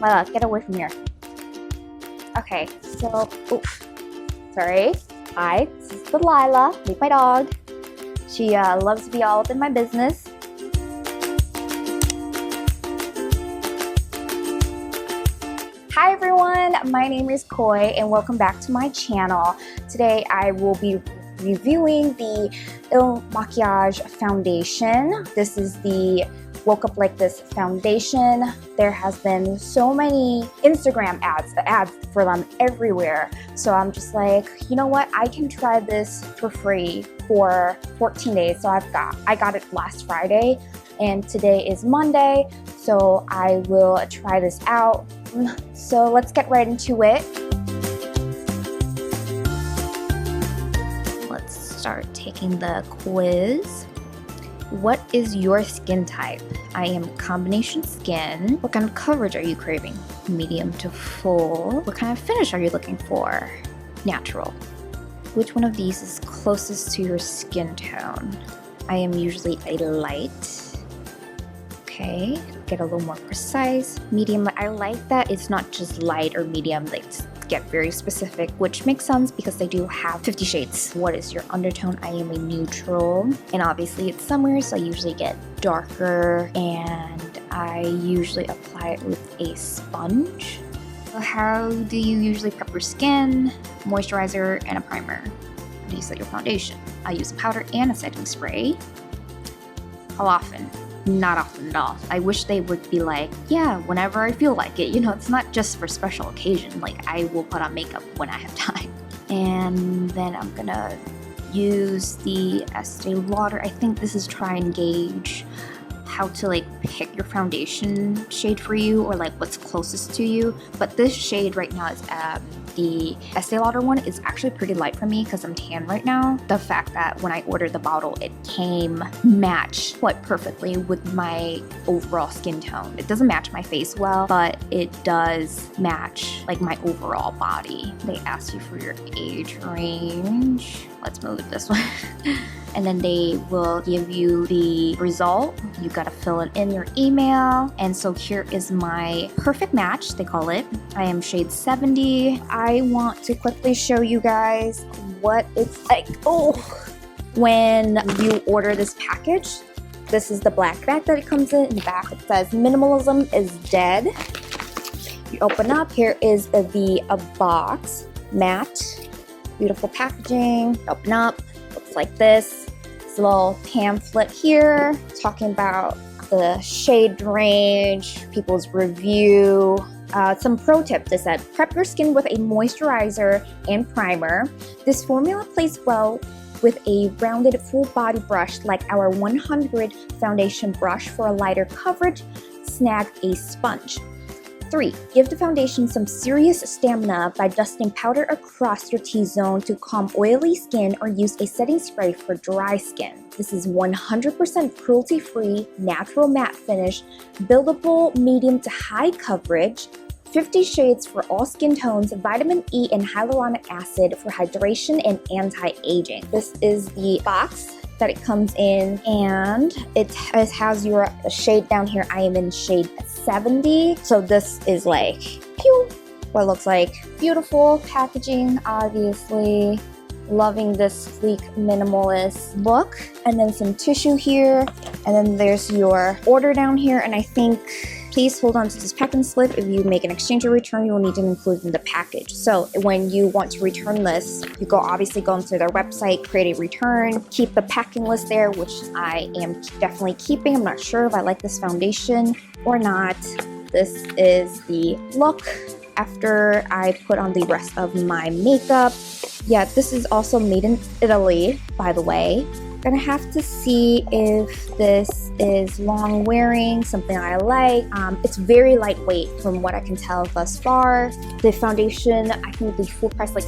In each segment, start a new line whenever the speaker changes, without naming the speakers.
Lila, get away from here. Okay, so, oof, sorry. Hi, this is Delilah, meet my dog. She loves to be all up in my business. Hi everyone, my name is Koi and welcome back to my channel. Today I will be reviewing the IL MAKIAGE Foundation. This is the Woke Up Like This foundation. There has been so many Instagram ads for them everywhere. So I'm just like, you know what? I can try this for free for 14 days. So I got it last Friday and today is Monday. So I will try this out. So let's get right into it. Let's start taking the quiz. What is your skin type? I am combination skin. What kind of coverage are you craving? Medium to full. What kind of finish are you looking for? Natural. Which one of these is closest to your skin tone? I am usually a light. Okay, get a little more precise. Medium, I like that it's not just light or medium, they get very specific, which makes sense because they do have 50 shades. What is your undertone? I am a neutral, and obviously it's summer, so I usually get darker, and I usually apply it with a sponge. So how do you usually prep your skin? Moisturizer and a primer. How do you set your foundation? I use a powder and a setting spray. How often? Not often at all. I wish they would be like, yeah, whenever I feel like it. You know, it's not just for special occasion. Like, I will put on makeup when I have time. And then I'm gonna use the Estee Lauder. I think this is try and gauge how to like pick your foundation shade for you, or like what's closest to you. But this shade right now is the Estee Lauder one is actually pretty light for me because I'm tan right now. The fact that when I ordered the bottle, it came matched quite perfectly with my overall skin tone. It doesn't match my face well, but it does match like my overall body. They ask you for your age range. Let's move it this way. And then they will give you the result. You gotta fill it in your email. And so here is my perfect match, they call it. I am shade 70. I want to quickly show you guys what it's like. Oh, when you order this package, this is the black bag that it comes in. In the back it says minimalism is dead. You open up, here is the box, matte, beautiful packaging. Open up, looks like this. This little pamphlet here talking about the shade range, people's review. Some pro tips is that prep your skin with a moisturizer and primer. This formula plays well with a rounded full body brush like our 100 foundation brush. For a lighter coverage, snag a sponge. 3. Give the foundation some serious stamina by dusting powder across your T-zone to calm oily skin, or use a setting spray for dry skin. This is 100% cruelty-free, natural matte finish, buildable medium to high coverage, 50 shades for all skin tones, vitamin E and hyaluronic acid for hydration and anti-aging. This is the box that it comes in, and it has your shade down here. I am in shade 70, so this is like pew, what it looks like. Beautiful packaging, obviously. Loving this sleek minimalist look. And then some tissue here, and then there's your order down here. And I think, please hold on to this packing slip. If you make an exchange or return, you will need to include it in the package. So when you want to return this, you obviously go into their website, create a return, keep the packing list there, which I am definitely keeping. I'm not sure if I like this foundation or not. This is the look after I put on the rest of my makeup. Yeah, this is also made in Italy, by the way. Gonna have to see if this is long wearing, something I like. It's very lightweight from what I can tell thus far. The foundation, I think the full price, like,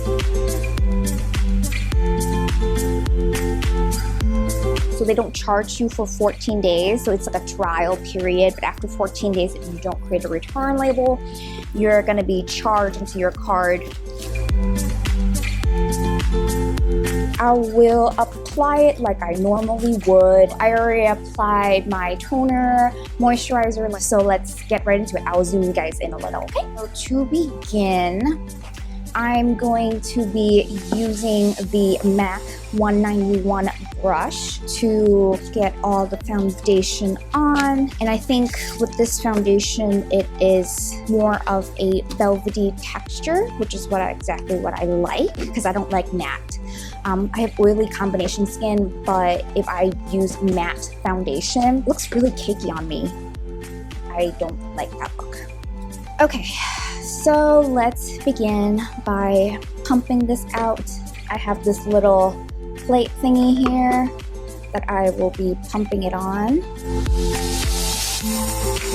so they don't charge you for 14 days. So it's like a trial period, but after 14 days, if you don't create a return label, you're gonna be charged into your card I will apply it like I normally would. I already applied my toner, moisturizer, so let's get right into it. I'll zoom you guys in a little, okay? So to begin, I'm going to be using the MAC 191 brush to get all the foundation on. And I think with this foundation, it is more of a velvety texture, which is exactly what I like, because I don't like matte. I have oily combination skin, but if I use matte foundation, it looks really cakey on me. I don't like that look. Okay, so let's begin by pumping this out. I have this little plate thingy here that I will be pumping it on.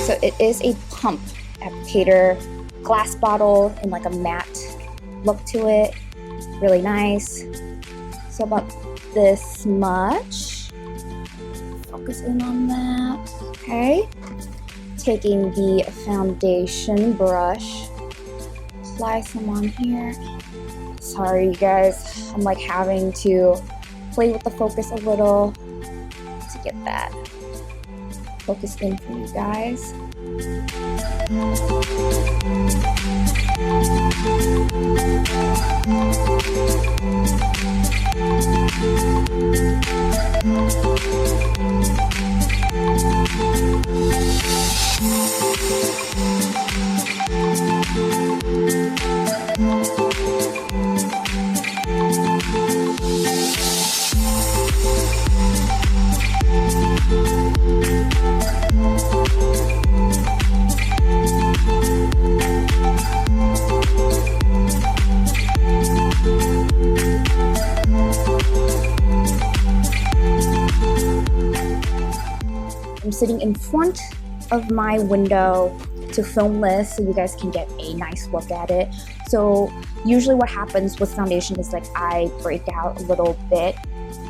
So it is a pump applicator, glass bottle, and like a matte look to it. Really nice. So about this much. Focus in on that. Okay. Taking the foundation brush, apply some on here. Sorry you guys, I'm like having to play with the focus a little to get that focused in for you guys. I'm sitting in front of my window to film this so you guys can get a nice look at it. So usually what happens with foundation is like I break out a little bit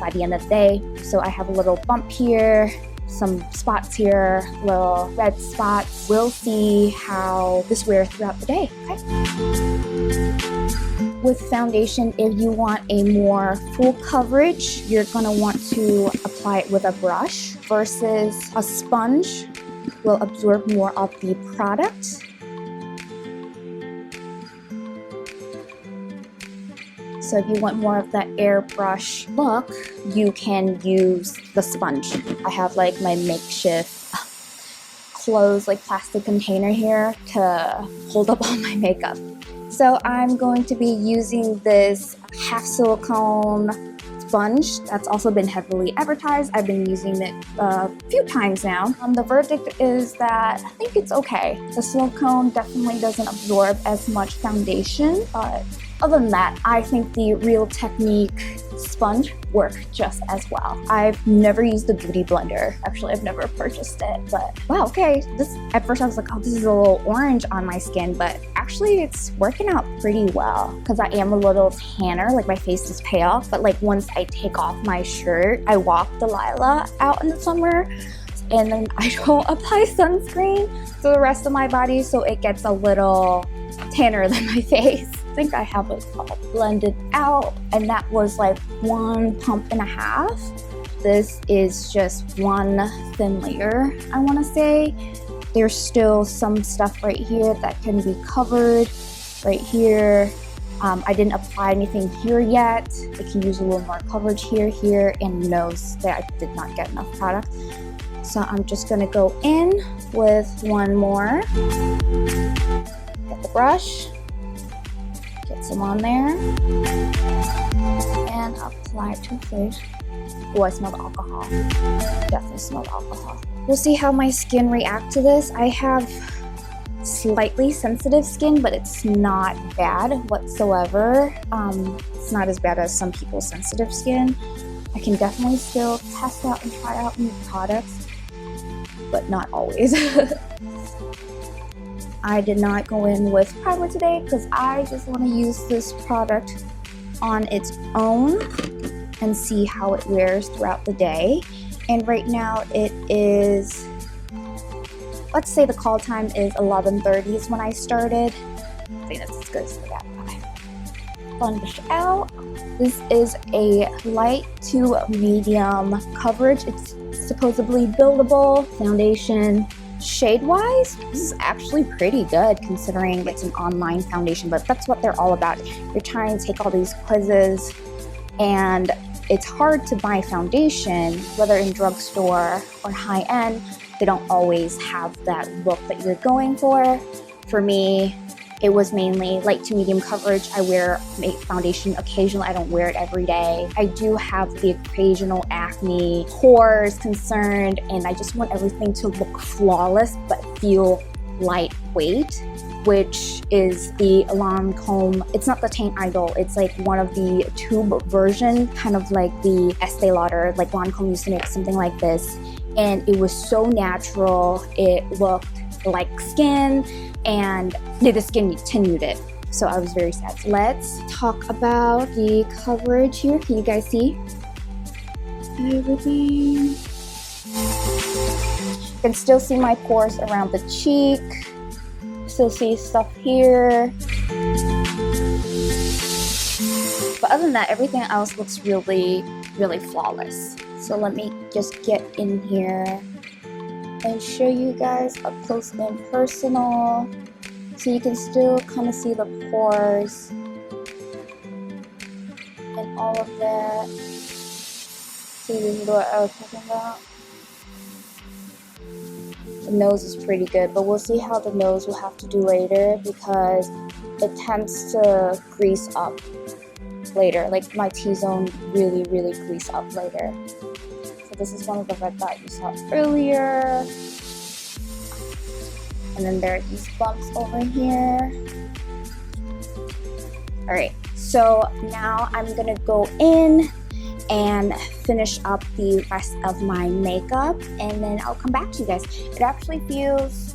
by the end of the day. So I have a little bump here, some spots here, little red spots. We'll see how this wears throughout the day, okay? With foundation, if you want a more full coverage, you're gonna want to apply it with a brush versus a sponge will absorb more of the product. So if you want more of that airbrush look, you can use the sponge. I have like my makeshift closed like plastic container here to hold up all my makeup. So I'm going to be using this half silicone sponge that's also been heavily advertised. I've been using it a few times now. The verdict is that I think it's okay. The silicone definitely doesn't absorb as much foundation, but other than that, I think the Real Technique sponge work just as well. I've never used the Beauty Blender. Actually, I've never purchased it, but wow, okay. At first I was like, oh, this is a little orange on my skin, but actually it's working out pretty well because I am a little tanner, like my face is pale, but like once I take off my shirt, I walk Delilah out in the summer, and then I don't apply sunscreen to the rest of my body, so it gets a little tanner than my face. I think I have it all blended out, and that was like 1.5 pumps. This is just one thin layer, I want to say. There's still some stuff right here that can be covered right here. I didn't apply anything here yet. I can use a little more coverage here, and nose that I did not get enough product. So I'm just gonna go in with one more. Get the brush. Get some on there and apply it to the face. Oh, I smell the alcohol. Definitely smell the alcohol. We'll see how my skin reacts to this. I have slightly sensitive skin, but it's not bad whatsoever. It's not as bad as some people's sensitive skin. I can definitely still test out and try out new products, but not always. I did not go in with primer today because I just want to use this product on its own and see how it wears throughout the day. And right now it is, let's say the call time is 11:30 is when I started. I think that's as good as I got. sponge out. This is a light to medium coverage. It's supposedly buildable foundation. Shade-wise, this is actually pretty good considering it's an online foundation, but that's what they're all about. You're trying to take all these quizzes, and it's hard to buy foundation, whether in drugstore or high-end. They don't always have that look that you're going for. For me, it was mainly light to medium coverage. I wear foundation occasionally. I don't wear it every day. I do have the occasional acne, pores concerned, and I just want everything to look flawless but feel lightweight, which is the Lancome. It's not the Teint Idol. It's like one of the tube version, kind of like the Estee Lauder. Like Lancome used to make something like this, and it was so natural. It looked like skin, and the skin tenued it. So I was very sad. Let's talk about the coverage here. Can you guys see everything? You can still see my pores around the cheek. Still see stuff here. But other than that, everything else looks really, really flawless. So let me just get in here and show you guys up close and personal, so you can still kind of see the pores and all of that. See, this is what I was talking about. The nose is pretty good, but we'll see how the nose will have to do later because it tends to grease up later. Like my T-zone really, really grease up later. So this is one of the red dots you saw earlier. And then there are these bumps over here. All right, so now I'm gonna go in and finish up the rest of my makeup, and then I'll come back to you guys. It actually feels,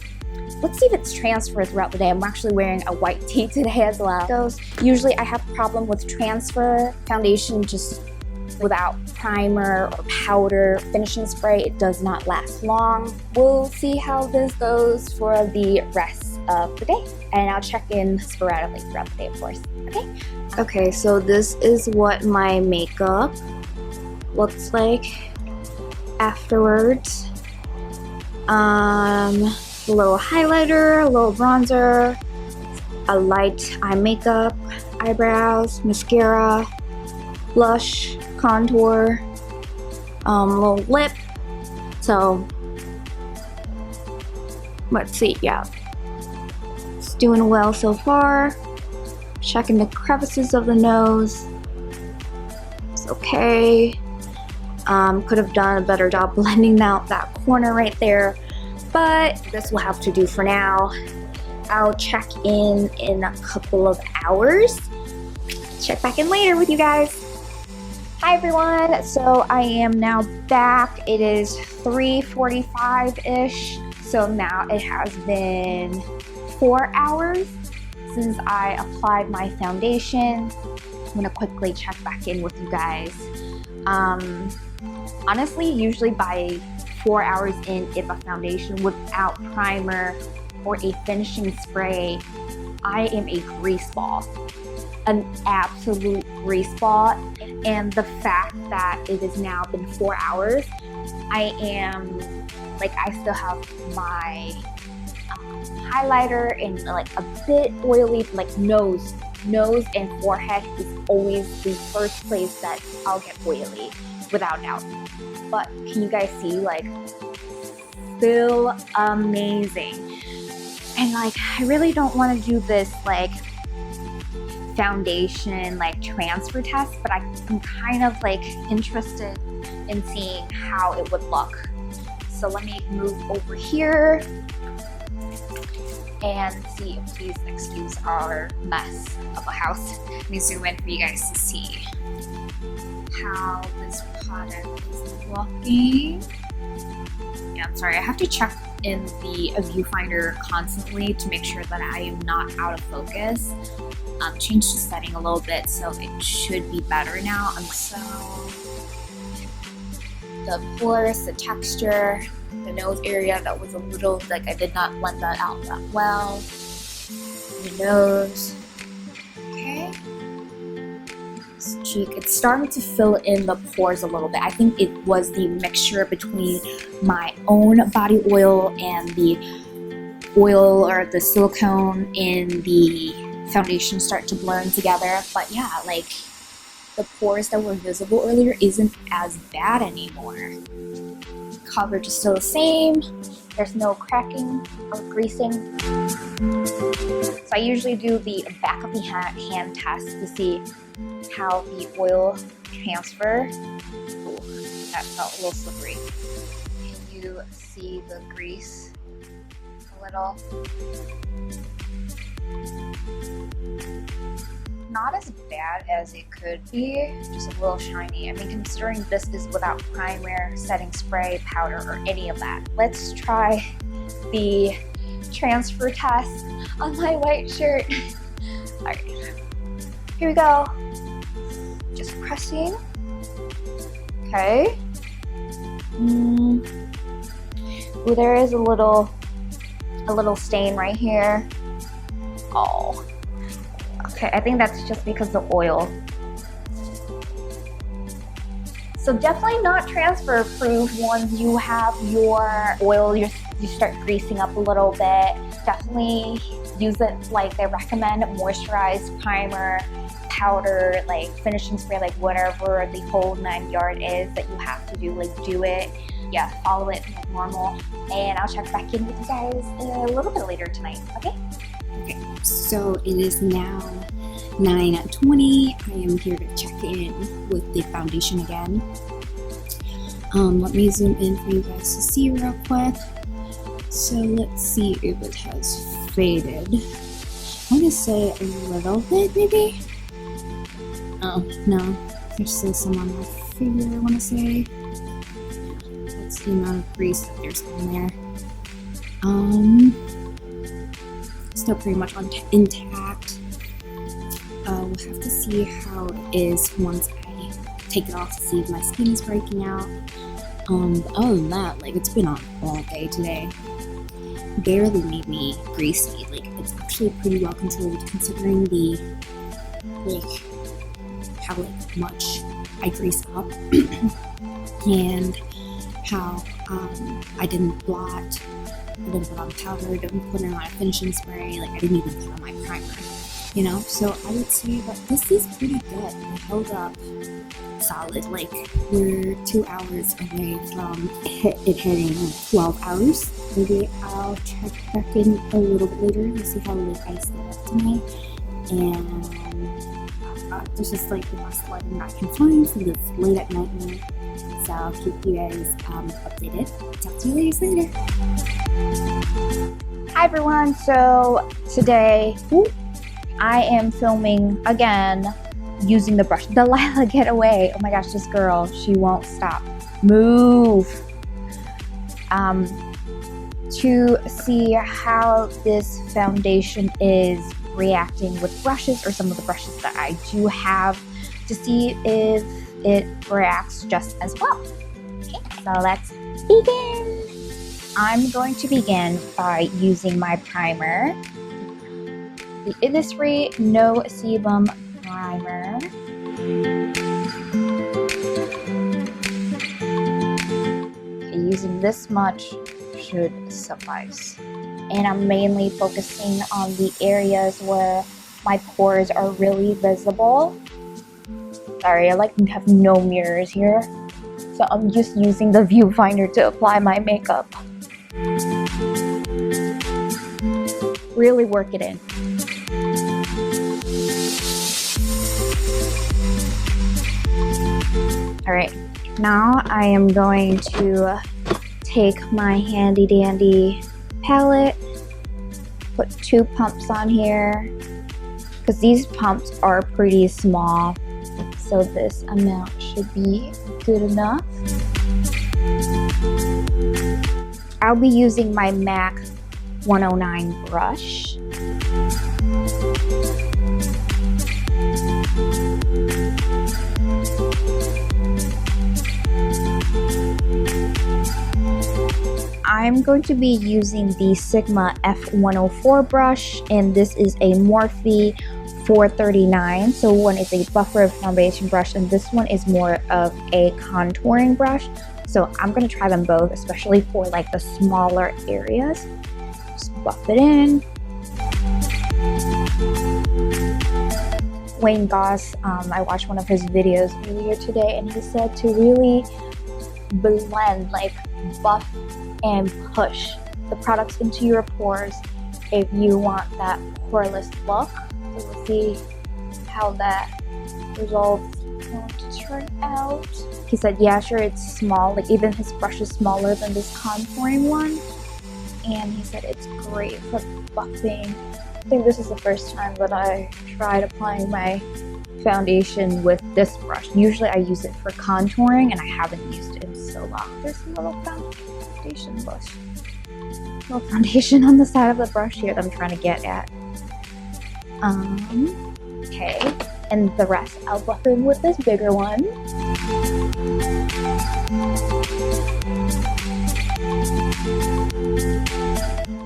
let's see if it's transferred throughout the day. I'm actually wearing a white tee today as well. Usually I have a problem with transfer foundation just without primer or powder finishing spray. It does not last long. We'll see how this goes for the rest of the day, and I'll check in sporadically throughout the day, of course. Okay, so this is what my makeup looks like afterwards. A little highlighter, a little bronzer, a light eye makeup, eyebrows, mascara, blush, contour, little lip. So let's see, yeah, it's doing well so far. Checking the crevices of the nose. It's okay. Could have done a better job blending out that corner right there, but this will have to do for now. I'll check in a couple of hours. Check back in later with you guys. Hi everyone, so I am now back. It is 3:45-ish, so now it has been 4 hours since I applied my foundation. I'm gonna quickly check back in with you guys. Honestly, usually by 4 hours in, if a foundation without primer or a finishing spray, I am a grease ball. An absolute grease ball. And the fact that it has now been 4 hours, I am like, I still have my highlighter and like a bit oily, like nose and forehead is always the first place that I'll get oily, without doubt. But can you guys see, like, still amazing. And like, I really don't want to do this like foundation like transfer test, but I'm kind of like interested in seeing how it would look. So let me move over here and see, please excuse our mess of a house. Let me zoom in for you guys to see how this product is looking. Yeah, I'm sorry, I have to check in the viewfinder constantly to make sure that I am not out of focus. Changed the setting a little bit, so it should be better now. So the pores, the texture, the nose area, that was a little, like, I did not blend that out that well. The nose. Okay.
cheek, it's starting to fill in the pores a little bit. I think it was the mixture between my own body oil and the oil or the silicone in the foundation start to blend together. But yeah, like the pores that were visible earlier isn't as bad anymore. Coverage is still the same. There's no cracking or greasing. So I usually do the back of the hand test to see how the oil transfer. Ooh, that felt a little slippery. Can you see the grease a little? Not as bad as it could be, just a little shiny. I mean, considering this is without primer, setting spray, powder, or any of that. Let's try the transfer test on my white shirt. Alright, here we go. Just pressing. Okay. Ooh, there is a little stain right here. Oh. Okay, I think that's just because of the oil. So definitely not transfer proof once you have your oil, you start greasing up a little bit. Definitely use it like they recommend, moisturize, primer, powder, like finishing spray, like whatever the whole 9 yard is that you have to do, like do it. Yeah, follow it like normal. And I'll check back in with you guys a little bit later tonight, okay? Okay, so it is now 9:20. I am here to check in with the foundation again. Let me zoom in for you guys to see real quick. So let's see if it has faded. I want to say a little bit, maybe? Oh, no. There's still some on my finger, I want to say. That's the amount of grease that there's on there. Still pretty much intact. We'll have to see how it is once I take it off to see if my skin is breaking out. But other than that, like, it's been on all day today. Barely made me greasy. Like, it's actually pretty well controlled considering the, like, how like much I grease up and how I didn't blot, I didn't put on powder, didn't put in my finishing spray, like I didn't even put on my primer, you know? So I would say that this is pretty good. It held up solid. Like, we're 2 hours away from it hitting 12 hours. Maybe I'll check back in a little bit later to see how late I stayed up tonight. And this is like the best lighting I can find for this late at night. So I'll keep you guys updated. Talk to you guys later.
Hi everyone, so today I am filming again using the brush. Delilah, get away. Oh my gosh, this girl, she won't stop. Move. To see how this foundation is reacting with brushes, or some of the brushes that I do have, to see if it reacts just as well. Okay, so let's begin. I'm going to begin by using my primer, the Innisfree No Sebum Primer. Okay, using this much should suffice. And I'm mainly focusing on the areas where my pores are really visible. Sorry, I like have no mirrors here, so I'm just using the viewfinder to apply my makeup. Really work it in. Alright, now I am going to take my handy dandy palette, put 2 pumps on here, because these pumps are pretty small, so this amount should be good enough. I'll be using my MAC 109 brush. I'm going to be using the Sigma F104 brush, and this is a Morphe 439. So one is a buffer foundation brush, and this one is more of a contouring brush. So I'm going to try them both, especially for like the smaller areas. Just buff it in. Wayne Goss, I watched one of his videos earlier today, and he said to really blend, like buff and push the products into your pores if you want that poreless look. So we'll see how that results going to turn out. He said, yeah, sure, it's small, like even his brush is smaller than this contouring one, and he said it's great for buffing. I think this is the first time that I tried applying my foundation with this brush. Usually I use it for contouring, and I haven't used it in so long. There's a little foundation brush. Little foundation on the side of the brush here that I'm trying to get at. Okay, and the rest I'll buff in with this bigger one.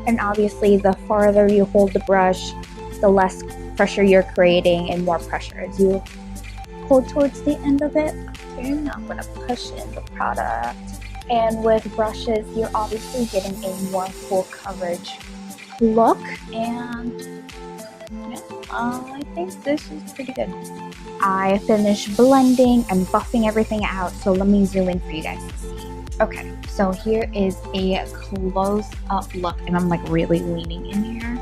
And obviously the farther you hold the brush, the less pressure you're creating and more pressure as you pull towards the end of it. Okay, now I'm going to push in the product. And with brushes, you're obviously getting a more full coverage look, and yeah, I think this is pretty good. I finished blending and buffing everything out, so let me zoom in for you guys to see. Okay, so here is a close-up look, and I'm like really leaning in here.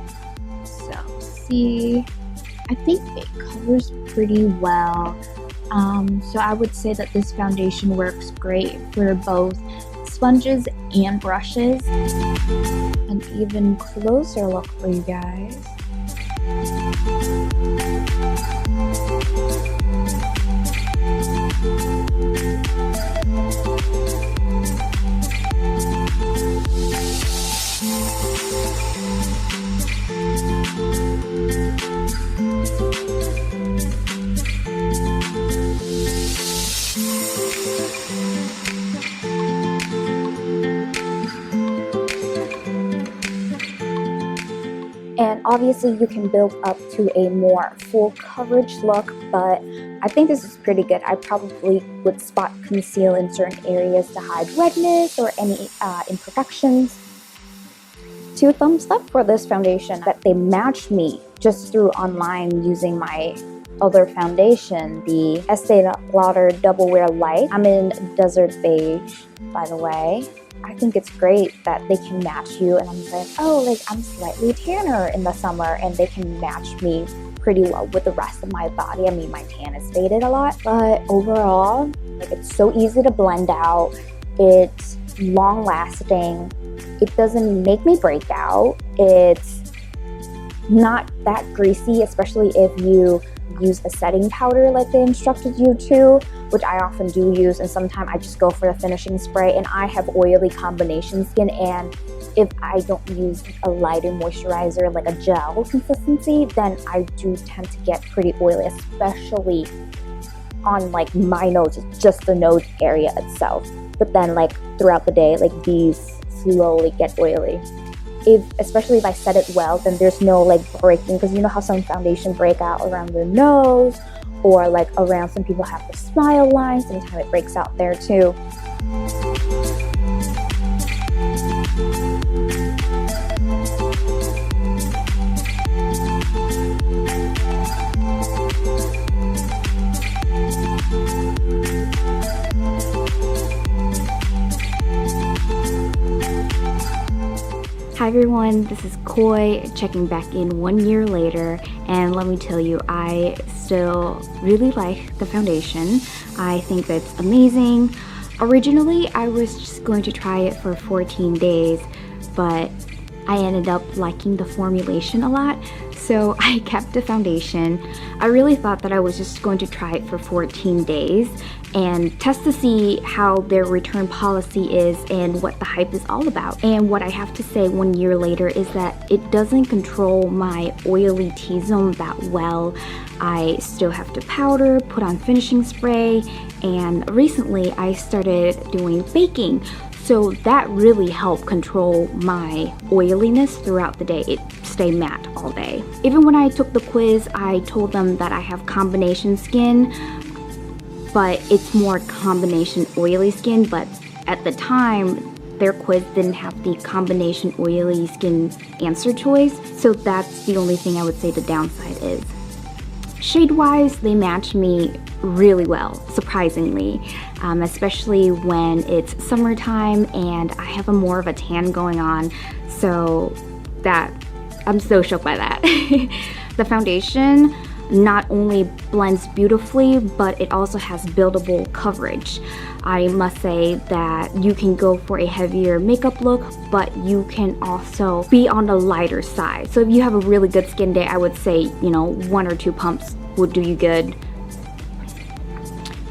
So see, I think it covers pretty well. So I would say that this foundation works great for both sponges and brushes. An even closer look for you guys. And obviously you can build up to a more full coverage look, but I think this is pretty good. I probably would spot conceal in certain areas to hide redness or any imperfections. 2 thumbs up for this foundation, that they matched me just through online using my other foundation, the Estee Lauder Double Wear Light. I'm in Desert Beige, by the way. I think it's great that they can match you, and I'm like, oh, like I'm slightly tanner in the summer, and they can match me pretty well with the rest of my body. I mean, my tan is faded a lot, but overall, like it's so easy to blend out. It's long lasting. It doesn't make me break out. It's not that greasy, especially if you use a setting powder like they instructed you to, which I often do use, and sometimes I just go for the finishing spray. And I have oily combination skin, and if I don't use a lighter moisturizer like a gel consistency, then I do tend to get pretty oily, especially on like my nose, just the nose area itself. But then like throughout the day, like these slowly get oily. Especially if I set it well, then there's no like breaking, because you know how some foundation break out around the nose, or like around, some people have the smile line, sometimes it breaks out there too. Hi everyone, this is Koi checking back in 1 year later, and let me tell you, I still really like the foundation. I think it's amazing. Originally, I was just going to try it for 14 days, but I ended up liking the formulation a lot, so I kept the foundation. I really thought that I was just going to try it for 14 days and test to see how their return policy is and what the hype is all about. And what I have to say 1 year later is that it doesn't control my oily T-zone that well. I still have to powder, put on finishing spray, and recently I started doing baking. So that really helped control my oiliness throughout the day. It stayed matte all day. Even when I took the quiz, I told them that I have combination skin, but it's more combination oily skin. But at the time, their quiz didn't have the combination oily skin answer choice. So that's the only thing I would say the downside is. Shade-wise, they match me really well, surprisingly, especially when it's summertime and I have more of a tan going on, so that I'm so shocked by that. The foundation not only blends beautifully, but it also has buildable coverage. I must say that you can go for a heavier makeup look, but you can also be on the lighter side. So if you have a really good skin day, I would say, 1 or 2 pumps would do you good.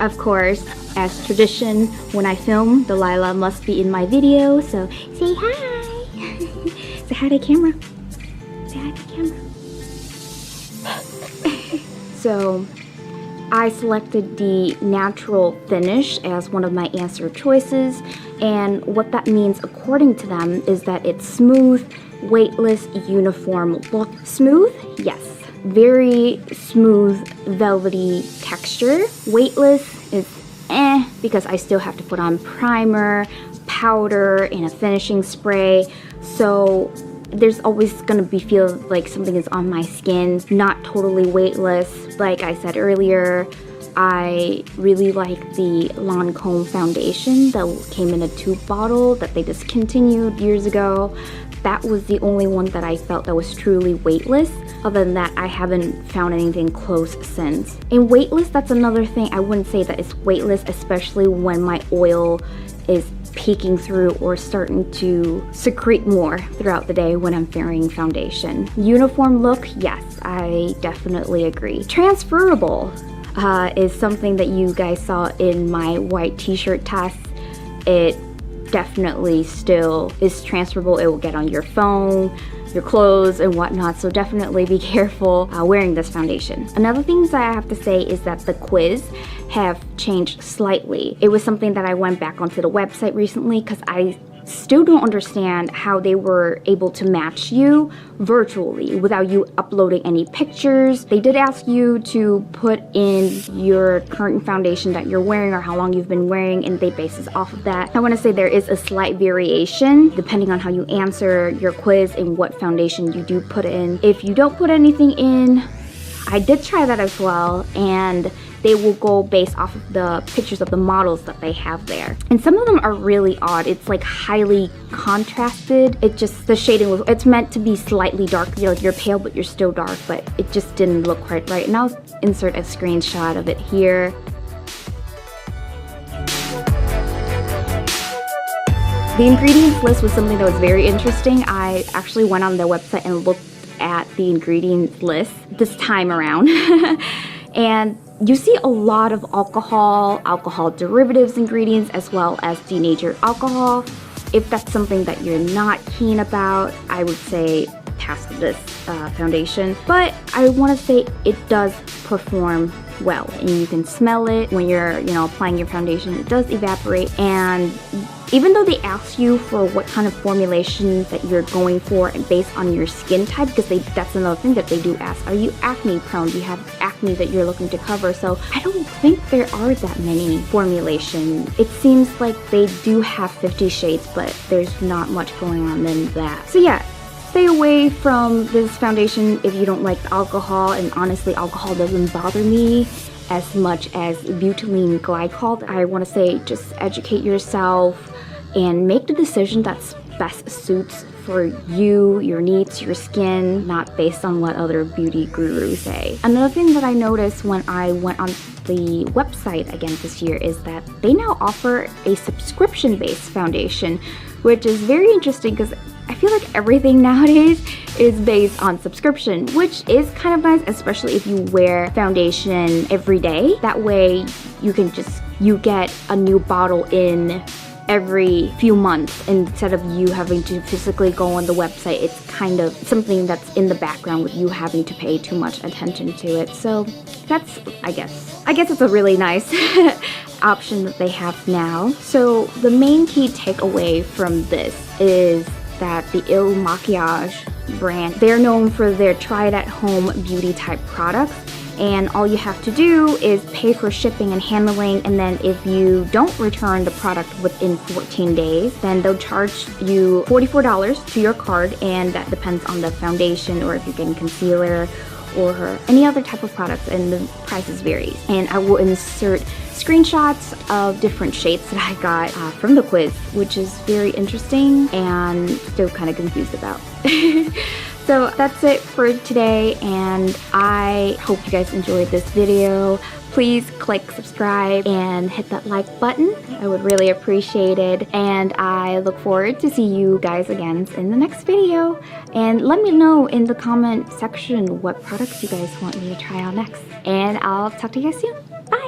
Of course, as tradition, when I film, Delilah must be in my video, so say hi! Say hi to the camera. Say hi to the camera. So, I selected the natural finish as one of my answer choices, and what that means according to them is that it's smooth, weightless, uniform look. Smooth? Yes. Very smooth, velvety texture. Weightless is because I still have to put on primer, powder, and a finishing spray. So there's always gonna feel like something is on my skin. Not totally weightless. Like I said earlier, I really like the Lancome foundation that came in a tube bottle that they discontinued years ago. That was the only one that I felt that was truly weightless. Other than that, I haven't found anything close since. And weightless, that's another thing. I wouldn't say that it's weightless, especially when my oil is peeking through or starting to secrete more throughout the day when I'm wearing foundation. Uniform look, yes, I definitely agree. Transferable is something that you guys saw in my white t-shirt test. It definitely still is transferable. It will get on your phone, your clothes, and whatnot, so definitely be careful wearing this foundation. Another thing that I have to say is that the quiz have changed slightly. It was something that I went back onto the website recently because I still don't understand how they were able to match you virtually without you uploading any pictures. They did ask you to put in your current foundation that you're wearing or how long you've been wearing, and they base it off of that. I want to say there is a slight variation depending on how you answer your quiz and what foundation you do put in. If you don't put anything in, I did try that as well, and they will go based off of the pictures of the models that they have there. And some of them are really odd. It's like highly contrasted. The shading was, it's meant to be slightly dark. You're pale, but you're still dark, but it just didn't look quite right. And I'll insert a screenshot of it here. The ingredients list was something that was very interesting. I actually went on their website and looked at the ingredients list this time around. And you see a lot of alcohol derivatives ingredients, as well as denatured alcohol. If that's something that you're not keen about, I would say pass this foundation. But I want to say it does perform well, and you can smell it when you're applying your foundation. It does evaporate, and even though they ask you for what kind of formulation that you're going for and based on your skin type, because that's another thing that they do ask, are you acne prone? Do you have acne that you're looking to cover? So I don't think there are that many formulations. It seems like they do have 50 shades, but there's not much going on than that. So yeah, stay away from this foundation if you don't like alcohol, and honestly, alcohol doesn't bother me as much as butylene glycol. I want to say just educate yourself and make the decision that's best suits for you, your needs, your skin, not based on what other beauty gurus say. Another thing that I noticed when I went on the website again this year is that they now offer a subscription-based foundation, which is very interesting because I feel like everything nowadays is based on subscription, which is kind of nice, especially if you wear foundation every day. That way you get a new bottle in every few months instead of you having to physically go on the website. It's kind of something that's in the background with you having to pay too much attention to it. So that's, I guess it's a really nice option that they have now. So the main key takeaway from this is that the IL Makiage brand, they're known for their try-it-at-home beauty type products, and all you have to do is pay for shipping and handling, and then if you don't return the product within 14 days, then they'll charge you $44 to your card, and that depends on the foundation or if you're getting concealer or any other type of products, and the prices vary. And I will insert screenshots of different shades that I got from the quiz, which is very interesting and still kind of confused about. So that's it for today, and I hope you guys enjoyed this video. Please click subscribe and hit that like button. I would really appreciate it, and I look forward to see you guys again in the next video. And let me know in the comment section what products you guys want me to try out next, and I'll talk to you guys soon. Bye!